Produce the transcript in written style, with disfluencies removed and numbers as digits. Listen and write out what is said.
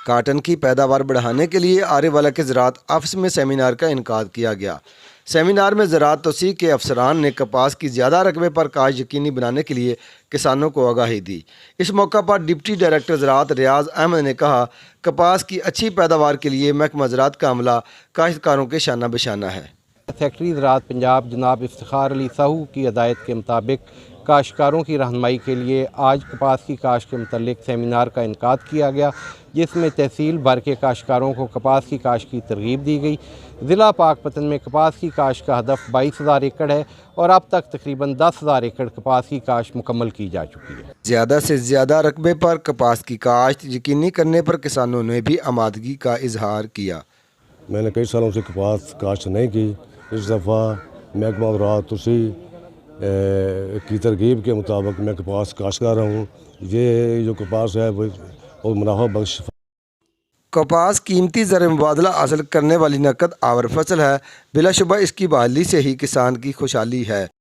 Cotton کی پیداوار بڑھانے کے لیے آرے والا کے زراعت آفس میں سیمینار کا انعقاد کیا گیا۔ سیمینار میں زراعت توسیع کے افسران نے کپاس کی زیادہ رقبے پر کاشت یقینی بنانے کے لیے کسانوں کو آگاہی دی۔ اس موقع پر ڈپٹی ڈائریکٹر زراعت ریاض احمد نے کہا، کپاس کی اچھی پیداوار کے لیے محکمہ زراعت کا عملہ کاشتکاروں کے شانہ بشانہ ہے۔ سیکرٹری زراعت پنجاب جناب افتخار علی ساہو کی ہدایت کے مطابق کاشتکاروں کی رہنمائی کے لیے آج کپاس کی کاشت کے متعلق سیمینار کا انعقاد کیا گیا، جس میں تحصیل بھر کے کاشتکاروں کو کپاس کی کاشت کی ترغیب دی گئی۔ ضلع پاکپتن میں کپاس کی کاشت کا ہدف 22,000 ایکڑ ہے اور اب تک تقریباً 10,000 ایکڑ کپاس کی کاشت مکمل کی جا چکی ہے۔ زیادہ سے زیادہ رقبے پر کپاس کی کاشت یقینی کرنے پر کسانوں نے بھی آمادگی کا اظہار کیا۔ میں نے کئی سالوں سے کپاس کاشت نہیں کی، اس دفعہ محکمہ زراعت توسیع کی ترغیب کے مطابق میں کپاس کاشت کر رہا ہوں۔ یہ جو کپاس ہے وہ بہت منافع بخش۔ کپاس قیمتی زر مبادلہ حاصل کرنے والی نقد آور فصل ہے، بلا شبہ اس کی بحالی سے ہی کسان کی خوشحالی ہے۔